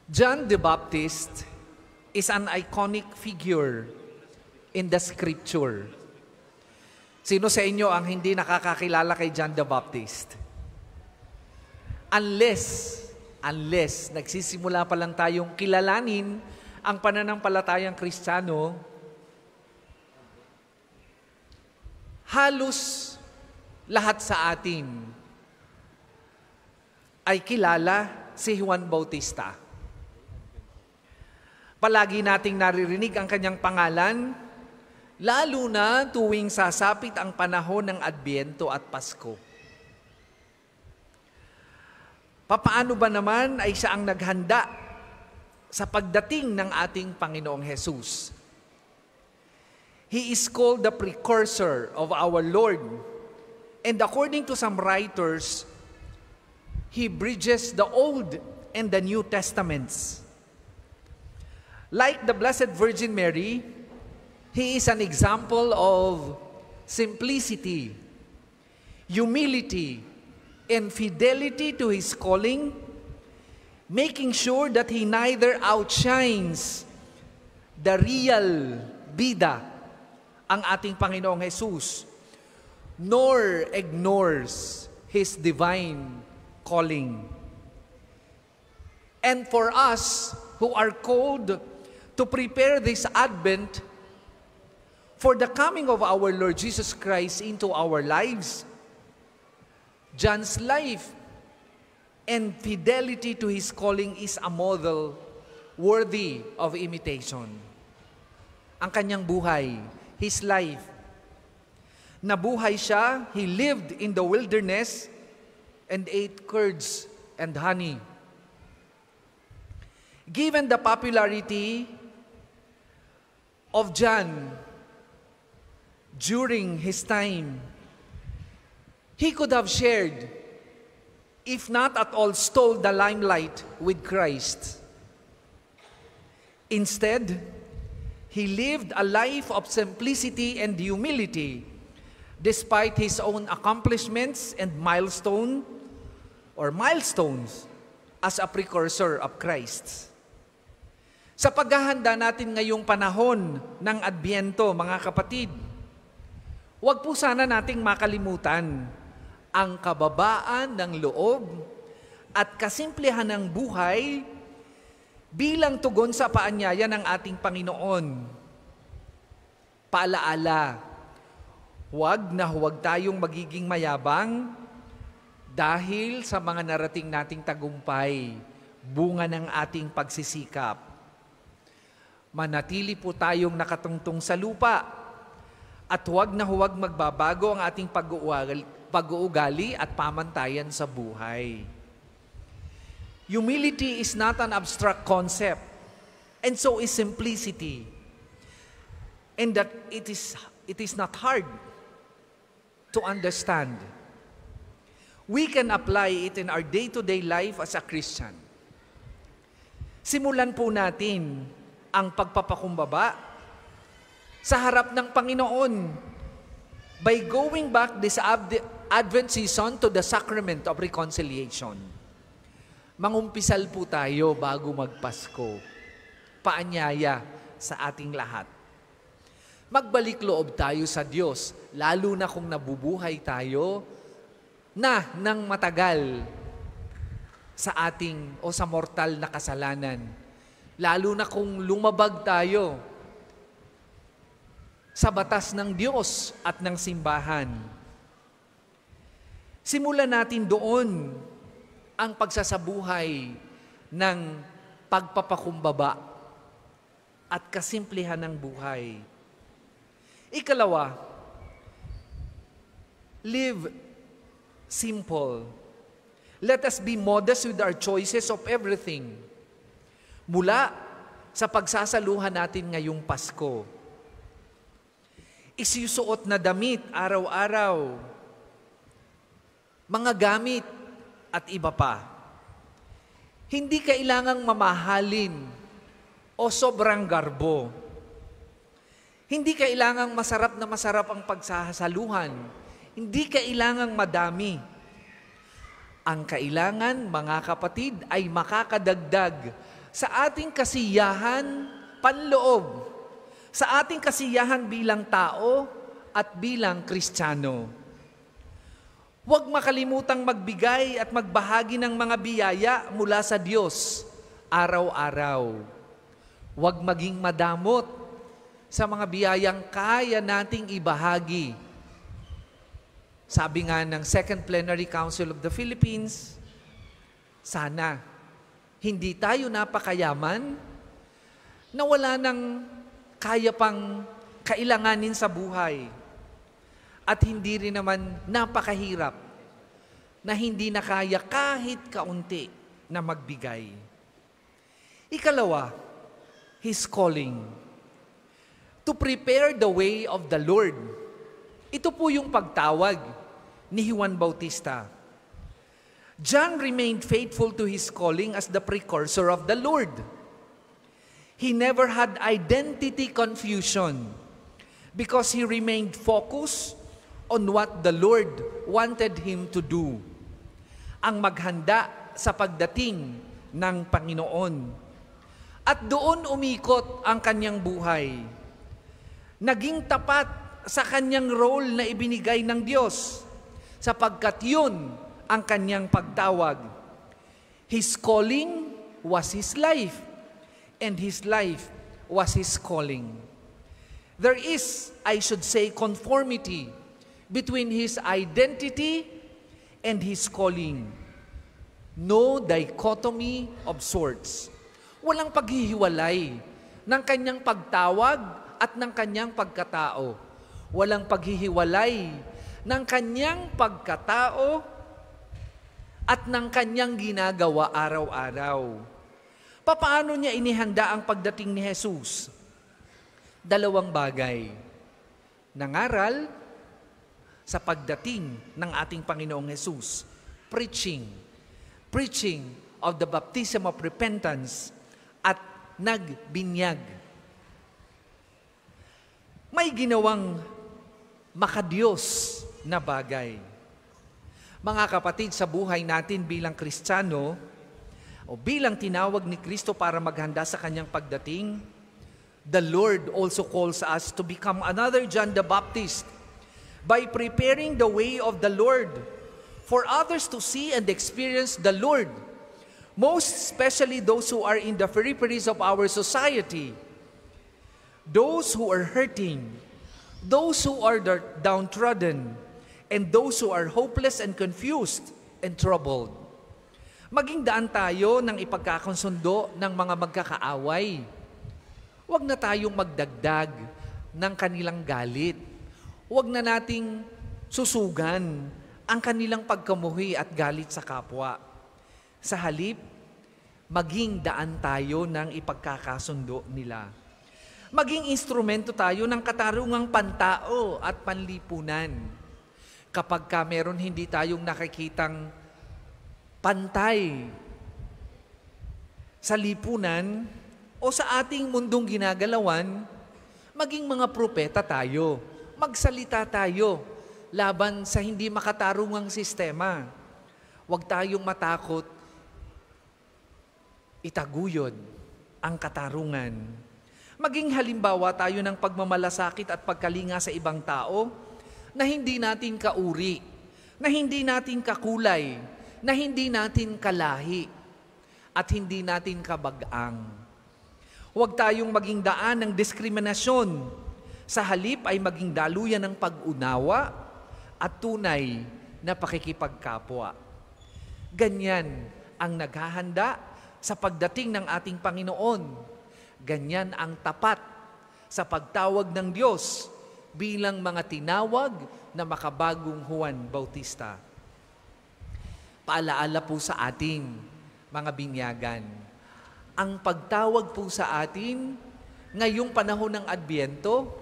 John the Baptist is an iconic figure in the scripture. Sino sa inyo ang hindi nakakakilala kay John the Baptist? Unless nagsisimula pa lang tayong kilalanin ang pananampalatayang Kristiyano, halos lahat sa atin ay kilala si Juan Bautista. Palagi nating naririnig ang kanyang pangalan, lalo na tuwing sasapit ang panahon ng Adbyento at Pasko. Papaano ba naman ay siya ang naghanda sa pagdating ng ating Panginoong Hesus? He is called the precursor of our Lord. And according to some writers, he bridges the Old and the New Testaments. Like the Blessed Virgin Mary, he is an example of simplicity, humility, and fidelity to his calling, making sure that he neither outshines the real bida, ang ating Panginoong Hesus, nor ignores his divine calling. And for us who are called to prepare this Advent for the coming of our Lord Jesus Christ into our lives, John's life and fidelity to his calling is a model worthy of imitation. Ang kanyang buhay, his life, nabuhay siya, he lived in the wilderness and ate curds and honey. Given the popularity of John during his time, he could have shared, if not at all stole the limelight with Christ. Instead, he lived a life of simplicity and humility despite his own accomplishments and milestones as a precursor of Christ. Sa paghahanda natin ngayong panahon ng Adbyento, mga kapatid, huwag po sana nating makalimutan ang kababaan ng loob at kasimplihan ng buhay bilang tugon sa paanyaya ng ating Panginoon. Paalaala, huwag tayong magiging mayabang dahil sa mga narating nating tagumpay, bunga ng ating pagsisikap. Manatili po tayong nakatungtong sa lupa at huwag magbabago ang ating pag-uugali at pamantayan sa buhay. Humility is not an abstract concept, and so is simplicity. And that it is not hard to understand. We can apply it in our day-to-day life as a Christian. Simulan po natin ang pagpapakumbaba sa harap ng Panginoon by going back this Advent season to the sacrament of reconciliation. Mangumpisal po tayo bago magpasko. Paanyaya sa ating lahat. Magbalik loob tayo sa Diyos, lalo na kung nabubuhay tayo ng matagal sa ating o sa mortal na kasalanan. Lalo na kung lumabag tayo sa batas ng Diyos at ng simbahan. Simulan natin doon ang pagsasabuhay ng pagpapakumbaba at kasimplihan ng buhay. Ikalawa, live simple. Let us be modest with our choices of everything. Mula sa pagsasaluhan natin ngayong Pasko. Isusuot na damit araw-araw, mga gamit at iba pa. Hindi kailangang mamahalin o sobrang garbo. Hindi kailangang masarap ang pagsasaluhan. Hindi kailangang madami. Ang kailangan, mga kapatid, ay makakadagdag sa ating kasiyahan panloob, sa ating kasiyahan bilang tao at bilang Kristiyano. Huwag makalimutang magbigay at magbahagi ng mga biyaya mula sa Diyos araw-araw. Huwag maging madamot sa mga biyayang kaya nating ibahagi. Sabi nga ng Second Plenary Council of the Philippines, sana hindi tayo napakayaman na wala nang kaya pang kailanganin sa buhay at hindi rin naman napakahirap na hindi na kaya kahit kaunti na magbigay. Ikalawa, His calling. To prepare the way of the Lord. Ito po yung pagtawag ni Juan Bautista. John remained faithful to his calling as the precursor of the Lord. He never had identity confusion because he remained focused on what the Lord wanted him to do. Ang maghanda sa pagdating ng Panginoon. At doon umikot ang kanyang buhay. Naging tapat sa kanyang role na ibinigay ng Diyos sapagkat yun ang kanyang pagtawag. His calling was his life and his life was his calling. There is, I should say, conformity between his identity and his calling. No dichotomy of sorts. Walang paghihiwalay ng kanyang pagtawag at ng kanyang pagkatao. Walang paghihiwalay ng kanyang pagkatao at ng kanyang ginagawa araw-araw. Paano niya inihanda ang pagdating ni Jesus? Dalawang bagay. Nangaral sa pagdating ng ating Panginoong Jesus. Preaching. Preaching of the baptism of repentance at nagbinyag. May ginawang makadiyos na bagay. Mga kapatid, sa buhay natin bilang Kristiyano o bilang tinawag ni Kristo para maghanda sa kanyang pagdating, the Lord also calls us to become another John the Baptist by preparing the way of the Lord for others to see and experience the Lord, most especially those who are in the peripheries of our society, those who are hurting, those who are downtrodden, and those who are hopeless and confused and troubled. Maging daan tayo ng ipagkakasundo ng mga magkakaaway. Huwag na tayong magdagdag ng kanilang galit. Huwag na nating susugan ang kanilang pagkamuhi at galit sa kapwa. Sa halip, maging daan tayo ng ipagkakasundo nila. Maging instrumento tayo ng katarungang pantao at panlipunan. Kapag meron hindi tayong nakikitang pantay sa lipunan o sa ating mundong ginagalawan, maging mga propeta tayo. Magsalita tayo laban sa hindi makatarungang sistema. Huwag tayong matakot itaguyod ang katarungan. Maging halimbawa tayo ng pagmamalasakit at pagkalinga sa ibang tao na hindi natin kauri, na hindi natin kakulay, na hindi natin kalahi, at hindi natin kabag-ang. Huwag tayong maging daan ng diskriminasyon. Sa halip ay maging daluyan ng pag-unawa at tunay na pakikipagkapwa. Ganyan ang naghahanda sa pagdating ng ating Panginoon. Ganyan ang tapat sa pagtawag ng Diyos bilang mga tinawag na makabagong Juan Bautista. Paalaala po sa ating mga binyagan. Ang pagtawag po sa atin ngayong panahon ng Adbyento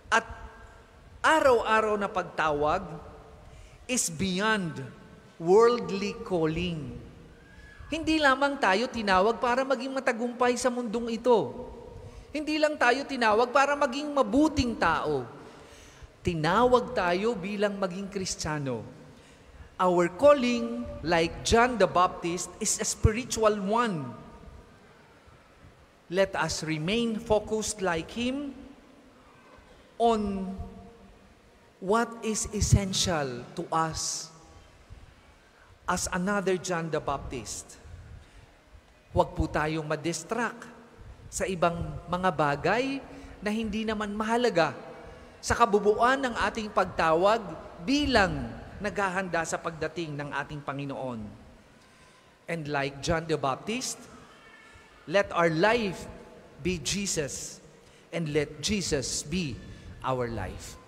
at araw-araw na pagtawag is beyond worldly calling. Hindi lamang tayo tinawag para maging matagumpay sa mundong ito. Hindi lang tayo tinawag para maging mabuting tao. Tinawag tayo bilang maging Kristiyano. Our calling, like John the Baptist, is a spiritual one. let us remain focused like Him on what is essential to us as another John the Baptist. Huwag po tayong madistract sa ibang mga bagay na hindi naman mahalaga sa kabubuan ng ating pagtawag bilang naghahanda sa pagdating ng ating Panginoon. And like John the Baptist, let our life be Jesus and let Jesus be our life.